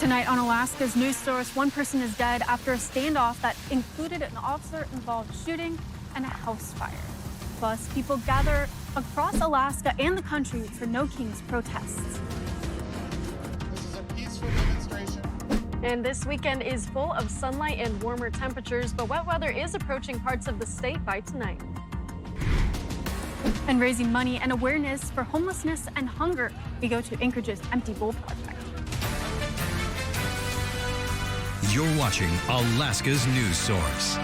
Tonight on Alaska's news source, one person is dead after a standoff that included an officer-involved shooting and a house fire. Plus, people gather across Alaska and the country for No Kings protests. This is a peaceful demonstration. And this weekend is full of sunlight and warmer temperatures, but wet weather is approaching parts of the state by tonight. And raising money and awareness for homelessness and hunger, we go to Anchorage's Empty Bowl Project. You're watching Alaska's news source.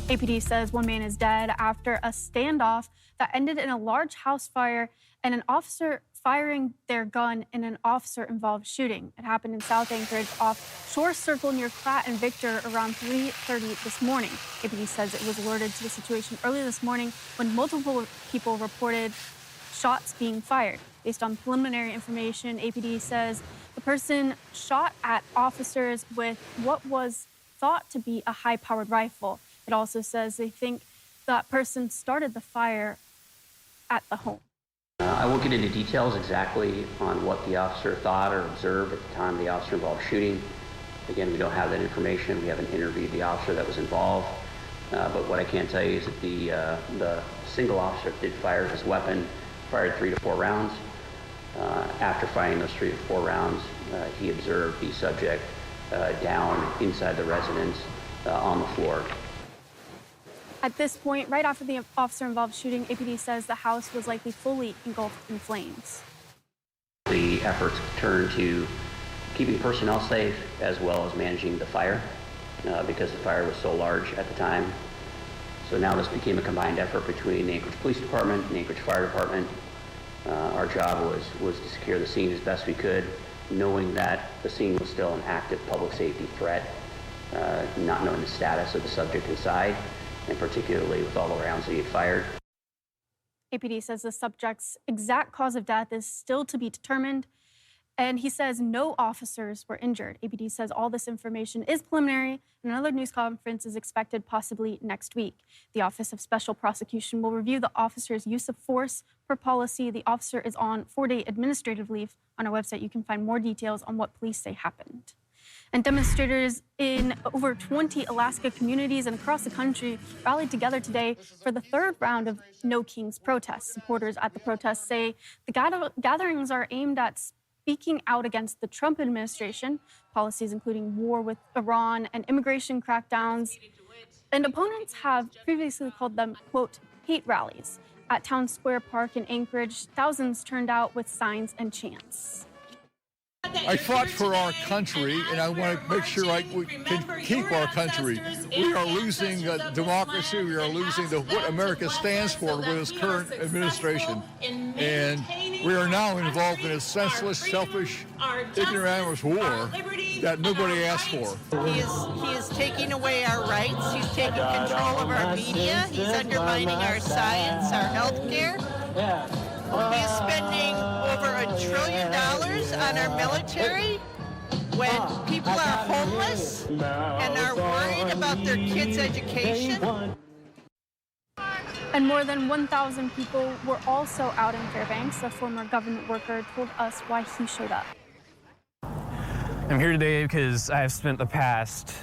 APD says one man is dead after a standoff that ended in a large house fire and an officer firing their gun in an officer-involved shooting. It happened in South Anchorage off Shore Circle near Pratt and Victor around 3:30 this morning. APD says it was alerted to the situation early this morning when multiple people reported shots being fired. Based on preliminary information, APD says the person shot at officers with what was thought to be a high-powered rifle. It also says they think that person started the fire at the home. I won't get into details exactly on what the officer thought or observed at the time of the officer-involved shooting. Again, we don't have that information. We haven't interviewed the officer that was involved. But what I can tell you is that the single officer did fire his weapon, fired 3 to 4 rounds. After firing those 3 to 4 rounds, he observed the subject down inside the residence on the floor. At this point, right after the officer-involved shooting, APD says the house was likely fully engulfed in flames. The efforts turned to keeping personnel safe as well as managing the fire because the fire was so large at the time. So now this became a combined effort between the Anchorage Police Department and the Anchorage Fire Department. Our job was to secure the scene as best we could, knowing that the scene was still an active public safety threat, not knowing the status of the subject inside, and particularly with all the rounds that he had fired. APD says the subject's exact cause of death is still to be determined, and he says no officers were injured. APD says all this information is preliminary, and another news conference is expected possibly next week. The Office of Special Prosecution will review the officer's use of force per policy. The officer is on 4-day administrative leave. On our website, you can find more details on what police say happened. And demonstrators in over 20 Alaska communities and across the country rallied together today for the third round of No Kings protests. Supporters at the protests say the gatherings are aimed at speaking out against the Trump administration, policies including war with Iran and immigration crackdowns. And opponents have previously called them, quote, hate rallies. At Town Square Park in Anchorage, thousands turned out with signs and chants. I fought for our country, and I want to make sure we can keep our country. We are losing democracy. We are losing what America stands for with this current administration. And we are now involved in a senseless, selfish, ignoramus war that nobody asked for. He is taking away our rights. He's taking control of our media. He's undermining our science, our health care. He's spending over $1 trillion on our military when people are homeless and are worried about their kids' education. And more than 1,000 people were also out in Fairbanks. A former government worker told us why he showed up. I'm here today because I have spent the past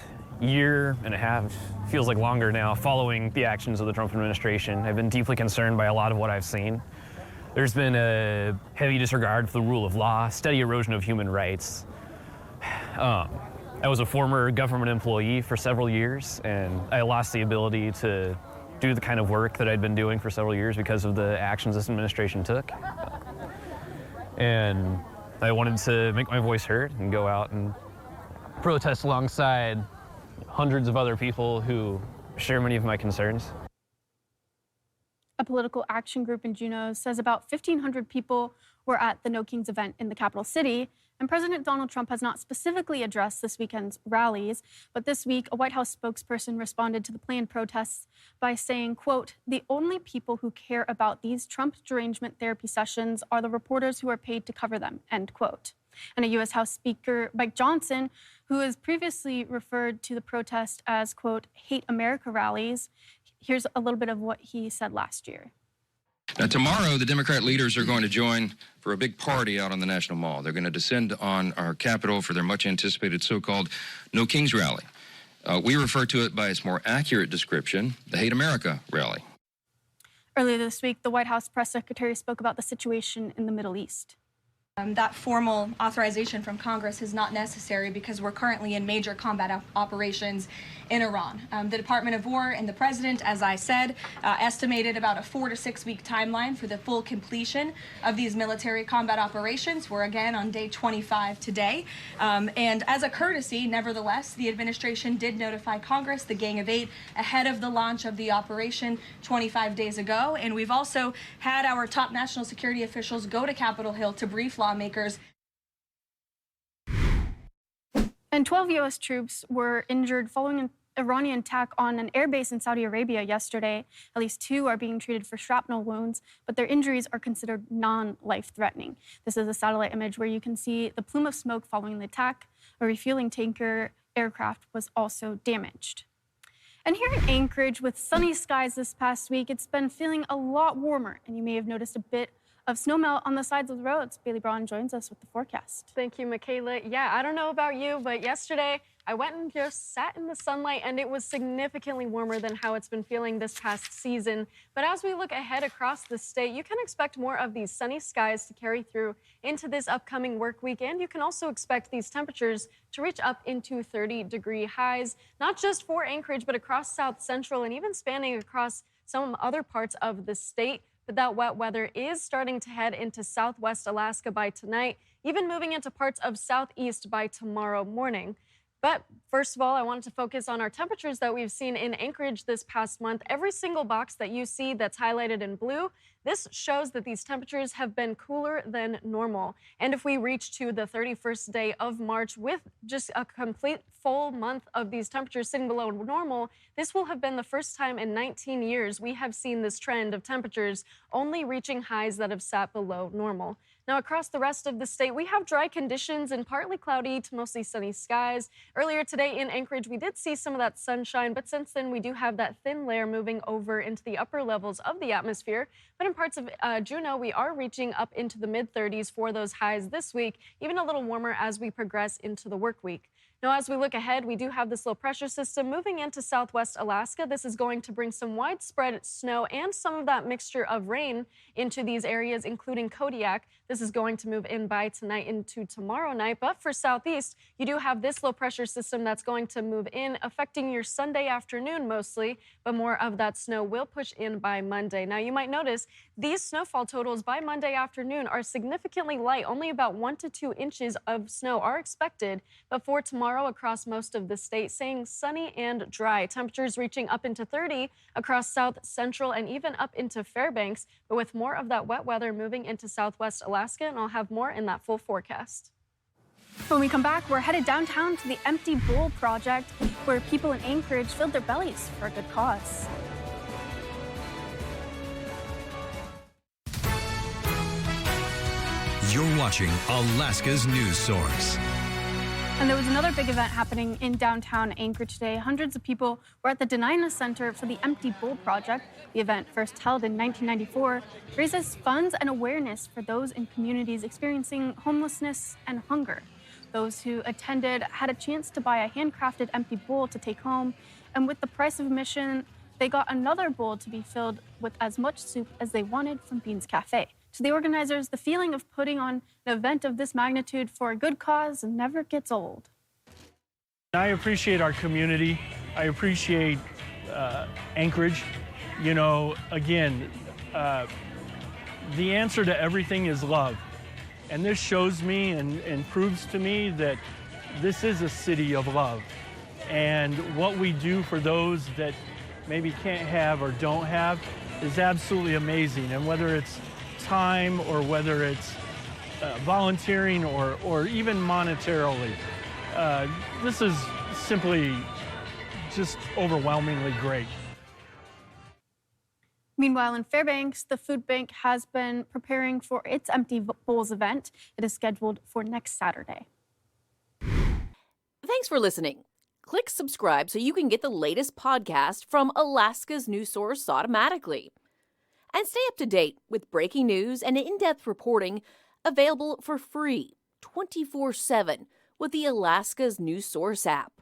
year and a half, feels like longer now, following the actions of the Trump administration. I've been deeply concerned by a lot of what I've seen. There's been a heavy disregard for the rule of law, steady erosion of human rights. I was a former government employee for several years, and I lost the ability to do the kind of work that I'd been doing for several years because of the actions this administration took. And I wanted to make my voice heard and go out and protest alongside hundreds of other people who share many of my concerns. A political action group in Juneau says about 1,500 people were at the No Kings event in the capital city, and President Donald Trump has not specifically addressed this weekend's rallies. But this week, a White House spokesperson responded to the planned protests by saying, quote, the only people who care about these Trump derangement therapy sessions are the reporters who are paid to cover them, end quote. And a U.S. House Speaker, Mike Johnson, who has previously referred to the protest as, quote, hate America rallies, here's a little bit of what he said last year. Now, tomorrow, the Democrat leaders are going to join for a big party out on the National Mall. They're going to descend on our Capitol for their much-anticipated so-called No Kings rally. We refer to it by its more accurate description, the Hate America rally. Earlier this week, the White House press secretary spoke about the situation in the Middle East. That formal authorization from Congress is not necessary because we're currently in major combat operations in Iran. The Department of War and the President, as I said, estimated about a 4 to 6 week timeline for the full completion of these military combat operations. We're again on day 25 today. And as a courtesy, nevertheless, the administration did notify Congress, the Gang of Eight, ahead of the launch of the operation 25 days ago. And we've also had our top national security officials go to Capitol Hill to brief lawmakers. And 12 U.S. troops were injured following an Iranian attack on an airbase in Saudi Arabia yesterday. At least 2 are being treated for shrapnel wounds, but their injuries are considered non-life-threatening. This is a satellite image where you can see the plume of smoke following the attack. A refueling tanker aircraft was also damaged. And here in Anchorage, with sunny skies this past week, it's been feeling a lot warmer, and you may have noticed a bit of snowmelt on the sides of the roads. Bailey Braun joins us with the forecast. Thank you, Michaela. Yeah, I don't know about you, but yesterday I went and just sat in the sunlight, and it was significantly warmer than how it's been feeling this past season. But as we look ahead across the state, you can expect more of these sunny skies to carry through into this upcoming work week, and you can also expect these temperatures to reach up into 30-degree highs, not just for Anchorage, but across South Central and even spanning across some other parts of the state. But that wet weather is starting to head into southwest Alaska by tonight, even moving into parts of southeast by tomorrow morning. But first of all, I wanted to focus on our temperatures that we've seen in Anchorage this past month. Every single box that you see that's highlighted in blue, this shows that these temperatures have been cooler than normal. And if we reach to the 31st day of March with just a complete full month of these temperatures sitting below normal, this will have been the first time in 19 years we have seen this trend of temperatures only reaching highs that have sat below normal. Now, across the rest of the state, we have dry conditions and partly cloudy to mostly sunny skies. Earlier today in Anchorage, we did see some of that sunshine, but since then we do have that thin layer moving over into the upper levels of the atmosphere. But in parts of Juneau, we are reaching up into the mid-30s for those highs this week, even a little warmer as we progress into the work week. Now, as we look ahead, we do have this low pressure system moving into southwest Alaska. This is going to bring some widespread snow and some of that mixture of rain into these areas, including Kodiak. This is going to move in by tonight into tomorrow night. But for southeast, you do have this low pressure system that's going to move in, affecting your Sunday afternoon mostly, but more of that snow will push in by Monday. Now, you might notice these snowfall totals by Monday afternoon are significantly light. Only about 1 to 2 inches of snow are expected. But for tomorrow, across most of the state, staying sunny and dry. Temperatures reaching up into 30 across South Central and even up into Fairbanks, but with more of that wet weather moving into southwest Alaska, and I'll have more in that full forecast. When we come back, we're headed downtown to the Empty Bowl Project, where people in Anchorage filled their bellies for a good cause. You're watching Alaska's news source. And there was another big event happening in downtown Anchorage today. Hundreds of people were at the Denina Center for the Empty Bowl Project. The event, first held in 1994, raises funds and awareness for those in communities experiencing homelessness and hunger. Those who attended had a chance to buy a handcrafted empty bowl to take home, and with the price of admission, they got another bowl to be filled with as much soup as they wanted from Bean's Cafe. To the organizers, the feeling of putting on an event of this magnitude for a good cause never gets old. I appreciate our community. I appreciate Anchorage. You know, again, the answer to everything is love. And this shows me and proves to me that this is a city of love. And what we do for those that maybe can't have or don't have is absolutely amazing. And whether it's time or whether it's volunteering or even monetarily, this is simply just overwhelmingly great. Meanwhile, in Fairbanks, the food bank has been preparing for its Empty Bowls event. It is scheduled for next Saturday. Thanks for listening. Click subscribe so you can get the latest podcast from Alaska's news source automatically. And stay up to date with breaking news and in-depth reporting available for free 24/7 with the Alaska's News Source app.